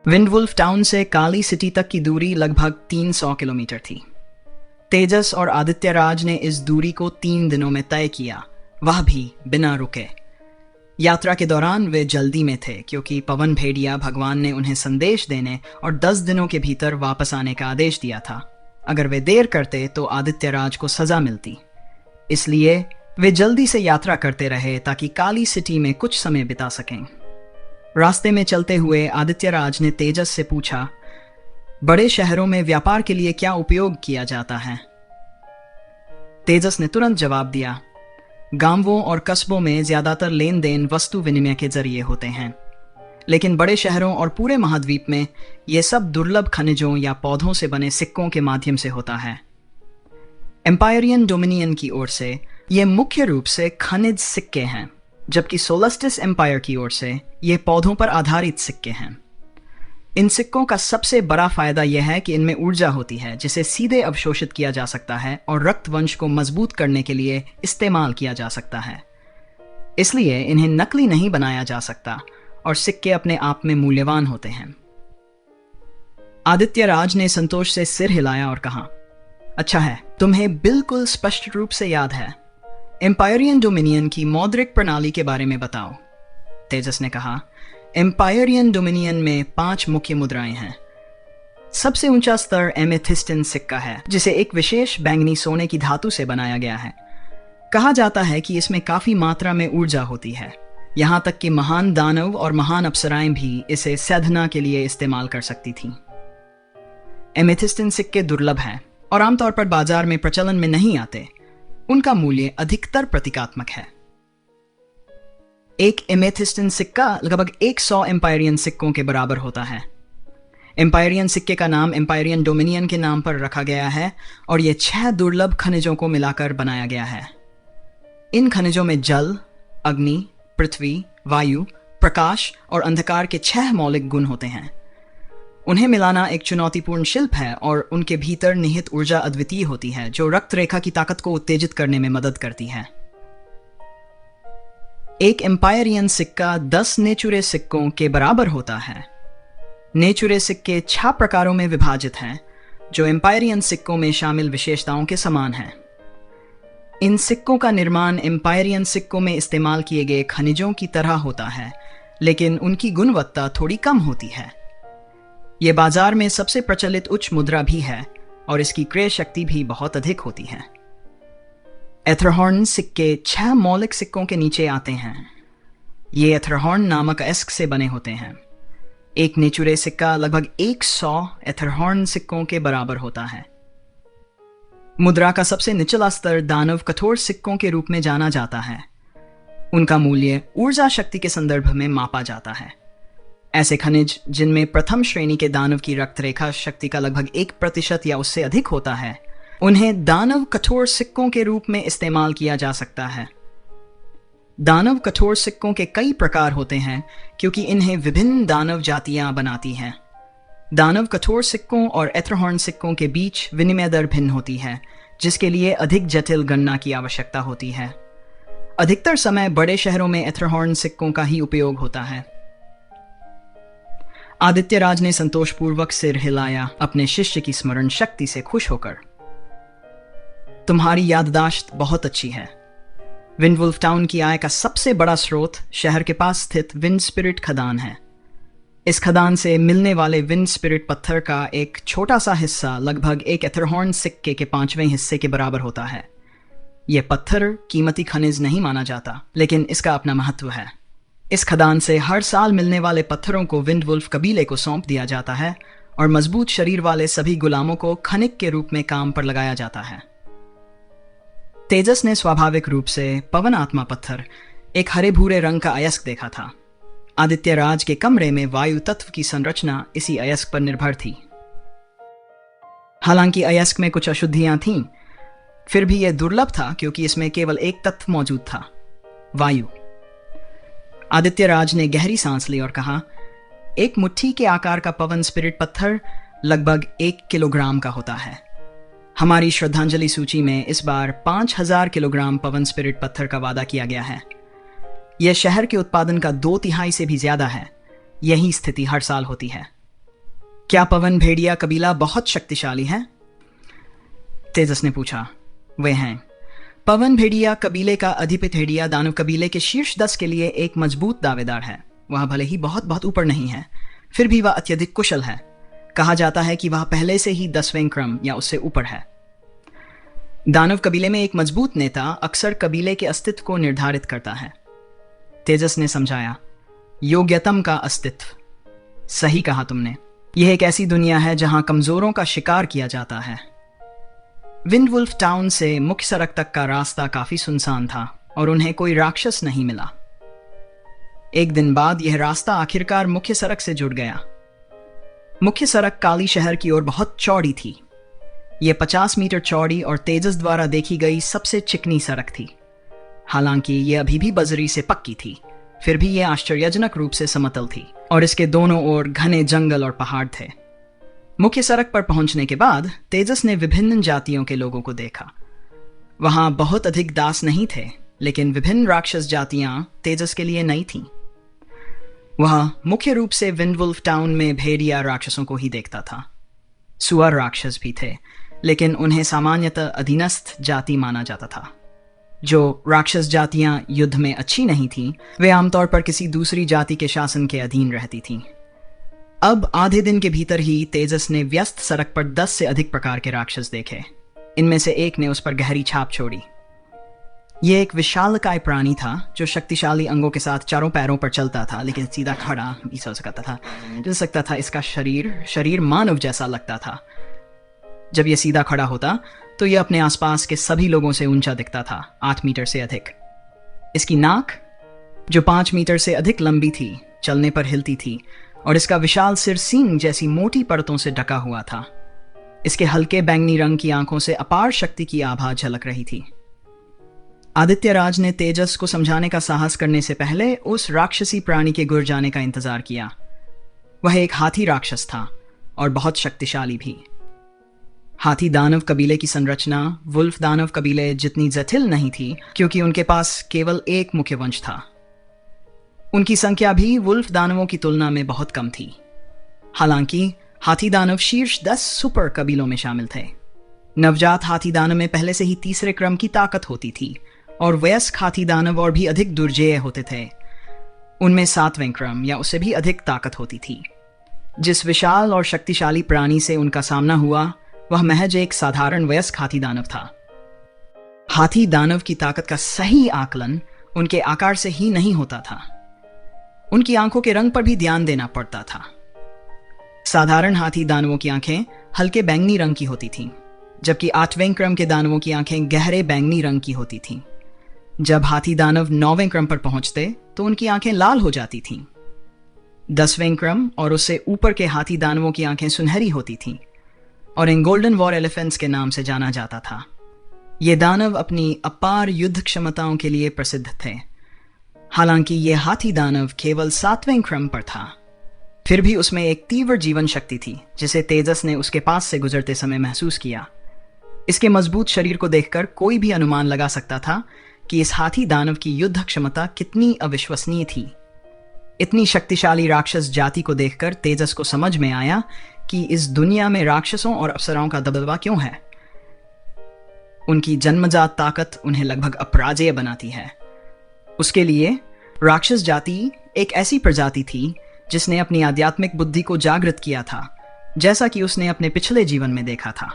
विंडवुल्फ town से काली city तक की दूरी लगभग 300 किलोमीटर थी। तेजस और आदित्य राज ने इस दूरी को 3 दिनों में तय किया, वह भी बिना रुके। यात्रा के दौरान वे जल्दी में थे क्योंकि पवन भेड़िया भगवान ने उन्हें संदेश देने और 10 दिनों के भीतर वापस आने का आदेश दिया था। अगर वे देर करते तो आदित्य राज को सजा मिलती। इसलिए वे जल्दी से यात्रा करते रहे ताकि काली सिटी में कुछ समय बिता सकें। रास्ते में चलते हुए आदित्य राज ने तेजस से पूछा, बड़े शहरों में व्यापार के लिए क्या उपयोग किया जाता है? तेजस ने तुरंत जवाब दिया, गांवों और कस्बों में ज्यादातर लेन देन वस्तु विनिमय के जरिए होते हैं, लेकिन बड़े शहरों और पूरे महाद्वीप में ये सब दुर्लभ खनिजों या पौधों से बने सिक्कों के माध्यम से होता है। एम्पायरियन डोमिनियन की ओर से ये मुख्य रूप से खनिज सिक्के हैं, जबकि सोलस्टिस एम्पायर की ओर से ये पौधों पर आधारित सिक्के हैं। इन सिक्कों का सबसे बड़ा फायदा यह है कि इनमें ऊर्जा होती है जिसे सीधे अवशोषित किया जा सकता है और रक्त वंश को मजबूत करने के लिए इस्तेमाल किया जा सकता है। इसलिए इन्हें नकली नहीं बनाया जा सकता और सिक्के अपने आप में मूल्यवान होते हैं। आदित्य राज ने संतोष से सिर हिलाया और कहा, अच्छा है, तुम्हें बिल्कुल स्पष्ट रूप से याद है। एम्पायरियन डोमिनियन की मौद्रिक प्रणाली के बारे में बताओ। तेजस ने कहा, एम्पायरियन डोमिनियन में 5 मुख्य मुद्राएं हैं। सबसे ऊंचा स्तर एमेथिस्टिन सिक्का है, जिसे एक विशेष बैंगनी सोने की धातु से बनाया गया है। कहा जाता है कि इसमें काफी मात्रा में ऊर्जा होती है, यहां तक कि महान दानव और महान अप्सराएं भी इसे साधना के लिए इस्तेमाल कर सकती थीं। एमेथिस्टिन सिक्के दुर्लभ हैं और आमतौर पर बाजार में प्रचलन में नहीं आते। उनका मूल्य अधिकतर प्रतीकात्मक है। एक एमेथिस्टिन सिक्का लगभग 100 एम्पायरियन सिक्कों के बराबर होता है। एम्पायरियन सिक्के का नाम एम्पायरियन डोमिनियन के नाम पर रखा गया है और यह 6 दुर्लभ खनिजों को मिलाकर बनाया गया है। इन खनिजों में जल, अग्नि, पृथ्वी, वायु, प्रकाश और अंधकार के 6 मौलिक गुण होते हैं। उन्हें मिलाना एक चुनौतीपूर्ण शिल्प है और उनके भीतर निहित ऊर्जा अद्वितीय होती है, जो रक्त रेखा की ताकत को उत्तेजित करने में मदद करती है। एक एम्पायरियन सिक्का 10 नेचुरे सिक्कों के बराबर होता है। नेचुरे सिक्के 6 प्रकारों में विभाजित हैं, जो एम्पायरियन सिक्कों में शामिल विशेषताओं के समान हैं। इन सिक्कों का निर्माण एम्पायरियन सिक्कों में इस्तेमाल किए गए खनिजों की तरह होता है, लेकिन उनकी गुणवत्ता थोड़ी कम होती है। यह बाजार में सबसे प्रचलित उच्च मुद्रा भी है और इसकी क्रय शक्ति भी बहुत अधिक होती है। एथरहॉर्न सिक्के 6 मौलिक सिक्कों के नीचे आते हैं। ये एथरहॉर्न नामक अयस्क से बने होते हैं। एक नेचुरे सिक्का लगभग 100 एथरहॉर्न सिक्कों के बराबर होता है। मुद्रा का सबसे निचला स्तर दानव कठोर सिक्कों के रूप में जाना जाता है। उनका मूल्य ऊर्जा शक्ति के संदर्भ में मापा जाता है। ऐसे खनिज जिनमें प्रथम श्रेणी के दानव की रक्त रेखा शक्ति का लगभग 1% या उससे अधिक होता है, उन्हें दानव कठोर सिक्कों के रूप में इस्तेमाल किया जा सकता है। दानव कठोर सिक्कों के कई प्रकार होते हैं क्योंकि इन्हें विभिन्न दानव जातियां बनाती हैं। दानव कठोर सिक्कों और एथरहॉर्न सिक्कों के बीच विनिमय दर भिन्न होती है, जिसके लिए अधिक जटिल गणना की आवश्यकता होती है। अधिकतर समय बड़े शहरों में एथरहॉर्न सिक्कों का ही उपयोग होता है। आदित्य राज ने संतोषपूर्वक सिर हिलाया, अपने शिष्य की स्मरण शक्ति से खुश होकर। तुम्हारी याददाश्त बहुत अच्छी है। विंडवुल्फ टाउन की आय का सबसे बड़ा स्रोत शहर के पास स्थित विंड स्पिरिट खदान है। इस खदान से मिलने वाले विंड स्पिरिट पत्थर का एक छोटा सा हिस्सा लगभग एक एथरहॉर्न सिक्के के 5वें हिस्से के बराबर होता है। यह पत्थर कीमती खनिज नहीं माना जाता, लेकिन इसका अपना महत्व है। इस खदान से हर साल मिलने वाले पत्थरों को विंडवुल्फ कबीले को सौंप दिया जाता है और मजबूत शरीर वाले सभी गुलामों को खनिक के रूप में काम पर लगाया जाता है। तेजस ने स्वाभाविक रूप से पवन आत्मा पत्थर, एक हरे भूरे रंग का अयस्क देखा था। आदित्य राज के कमरे में वायु तत्व की संरचना इसी अयस्क पर निर्भर थी। हालांकि अयस्क में कुछ अशुद्धियां थीं, फिर भी यह दुर्लभ था क्योंकि इसमें केवल एक तत्व मौजूद था, वायु। आदित्य राज ने गहरी सांस ली और कहा, एक मुट्ठी के आकार का पवन स्पिरिट पत्थर लगभग 1 किलोग्राम का होता है। हमारी श्रद्धांजलि सूची में इस बार 5000 किलोग्राम पवन स्पिरिट पत्थर का वादा किया गया है। यह शहर के उत्पादन का 2/3 से भी ज्यादा है। यही स्थिति हर साल होती है। क्या पवन भेड़िया कबीला बहुत शक्तिशाली है? तेजस ने पूछा। वे हैं। पवन भेड़िया कबीले का अधिपति भेड़िया दानव कबीले के शीर्ष 10 के लिए एक मजबूत दावेदार है। वह भले ही बहुत बहुत ऊपर नहीं है, फिर भी वह अत्यधिक कुशल है। कहा जाता है कि वह पहले से ही 10वें क्रम या उससे ऊपर है। दानव कबीले में एक मजबूत नेता अक्सर कबीले के अस्तित्व को निर्धारित करता है। तेजस ने समझाया। योग्यतम का अस्तित्व। सही कहा तुमने। यह एक ऐसी दुनिया है जहां कमजोरों का शिकार किया जाता है। विंडवुल्फ टाउन से मुख्य सड़क तक का रास्ता काफी सुनसान था और उन्हें कोई राक्षस नहीं मिला। एक दिन बाद यह रास्ता आखिरकार मुख्य सड़क से जुड़ गया। मुख्य सड़क काली शहर की ओर बहुत चौड़ी थी। यह 50 मीटर चौड़ी और तेजस द्वारा देखी गई सबसे चिकनी सड़क थी। हालांकि यह अभी भी बजरी से पक्की थी, फिर भी यह आश्चर्यजनक रूप से समतल थी और इसके दोनों ओर घने जंगल और पहाड़ थे। मुख्य सड़क पर पहुंचने के बाद तेजस ने विभिन्न जातियों के लोगों को देखा। वहां बहुत अधिक दास नहीं थे, लेकिन विभिन्न राक्षस जातियां तेजस के लिए नई थीं। वह मुख्य रूप से विंडवुल्फ टाउन में भेड़िया राक्षसों को ही देखता था। सुअर राक्षस भी थे, लेकिन उन्हें सामान्यतः अधीनस्थ जाति माना जाता था। जो राक्षस जातियां युद्ध में अच्छी नहीं थीं, वे आमतौर पर किसी दूसरी जाति के शासन के अधीन रहती थीं। अब आधे दिन के भीतर ही तेजस ने व्यस्त सड़क पर 10 से अधिक प्रकार के राक्षस देखे। इनमें से एक ने उस पर गहरी छाप छोड़ी। यह एक विशालकाय प्राणी था जो शक्तिशाली अंगों के साथ चारों पैरों पर चलता था, लेकिन सीधा खड़ा भी चल सकता था। चल सकता था। इसका शरीर मानव जैसा लगता था। जब यह सीधा खड़ा होता तो यह अपने आसपास के सभी लोगों से ऊंचा दिखता था, 8 मीटर से अधिक। इसकी नाक, जो 5 मीटर से अधिक लंबी थी, चलने पर हिलती थी और इसका विशाल सिर सींग जैसी मोटी परतों से ढका हुआ था। इसके हल्के बैंगनी रंग की आंखों से अपार शक्ति की आभा झलक रही थी। आदित्यराज ने तेजस को समझाने का साहस करने से पहले उस राक्षसी प्राणी के गुर जाने का इंतजार किया। वह एक हाथी राक्षस था और बहुत शक्तिशाली भी। हाथी दानव कबीले की संरचना वुल्फ दानव कबीले जितनी जटिल नहीं थी, क्योंकि उनके पास केवल एक मुख्य वंश था। उनकी संख्या भी वुल्फ दानवों की तुलना में बहुत कम थी। हालांकि हाथी दानव शीर्ष 10 सुपर कबीलों में शामिल थे। नवजात हाथी दानव में पहले से ही तीसरे क्रम की ताकत होती थी और वयस्क हाथी दानव और भी अधिक दुर्जेय होते थे। उनमें 7वें क्रम या उससे भी अधिक ताकत होती थी। जिस विशाल और शक्तिशाली प्राणी से उनका सामना हुआ, वह महज एक साधारण वयस्क हाथी दानव था। हाथी दानव की ताकत का सही आकलन उनके आकार से ही नहीं होता था, उनकी आंखों के रंग पर भी ध्यान देना पड़ता था। साधारण हाथी दानवों की आंखें हल्के बैंगनी रंग की होती थीं, जबकि 8वें क्रम के दानवों की आंखें गहरे बैंगनी रंग की होती थीं। जब हाथी दानव 9वें क्रम पर पहुंचते तो उनकी आंखें लाल हो जाती थीं। 10वें क्रम और उससे ऊपर के हाथी दानवों की आंखें सुनहरी होती थीं और इन गोल्डन वॉर एलिफेंट्स के नाम से जाना जाता था। ये दानव अपनी अपार युद्ध क्षमताओं के लिए प्रसिद्ध थे। हालांकि ये हाथी दानव केवल 7वें क्रम पर था, फिर भी उसमें एक तीव्र जीवन शक्ति थी जिसे तेजस ने उसके पास से गुजरते समय महसूस किया। इसके मजबूत शरीर को देखकर कोई भी अनुमान लगा सकता था कि इस हाथी दानव की युद्ध क्षमता कितनी अविश्वसनीय थी। इतनी शक्तिशाली राक्षस जाति को देखकर तेजस को समझ में आया कि इस दुनिया में राक्षसों और अप्सराओं का दबदबा क्यों है। उनकी जन्मजात ताकत उन्हें लगभग अपराजेय बनाती है। उसके लिए राक्षस जाति एक ऐसी प्रजाति थी जिसने अपनी आध्यात्मिक बुद्धि को जागृत किया था, जैसा कि उसने अपने पिछले जीवन में देखा था।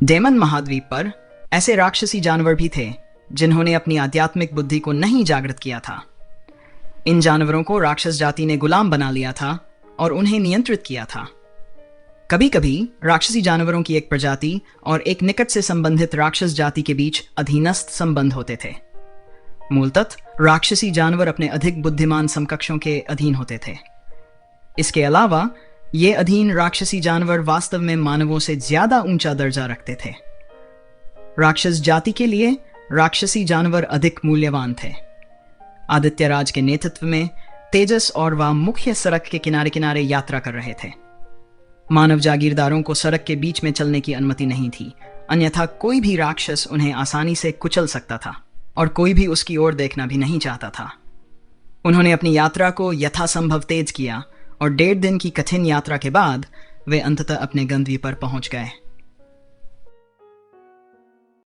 डेमन महाद्वीप पर ऐसे राक्षसी जानवर भी थे जिन्होंने अपनी आध्यात्मिक बुद्धि को नहीं जागृत किया था। इन जानवरों को राक्षस जाति ने गुलाम बना लिया था और उन्हें नियंत्रित किया था। कभी कभी राक्षसी जानवरों की एक प्रजाति और एक निकट से संबंधित राक्षस जाति के बीच अधीनस्थ संबंध होते थे। मूलतः राक्षसी जानवर अपने अधिक बुद्धिमान समकक्षों के अधीन होते थे। इसके अलावा ये अधीन राक्षसी जानवर वास्तव में मानवों से ज्यादा ऊंचा दर्जा रखते थे। राक्षस जाति के लिए राक्षसी जानवर अधिक मूल्यवान थे। आदित्यराज के नेतृत्व में तेजस और वह मुख्य सड़क के किनारे किनारे यात्रा कर रहे थे। मानव जागीरदारों को सड़क के बीच में चलने की अनुमति नहीं थी, अन्यथा कोई भी राक्षस उन्हें आसानी से कुचल सकता था और कोई भी उसकी ओर देखना भी नहीं चाहता था। उन्होंने अपनी यात्रा को यथासंभव तेज किया और 1.5 दिन की कठिन यात्रा के बाद वे अंततः अपने गंतव्य पर पहुंच गए।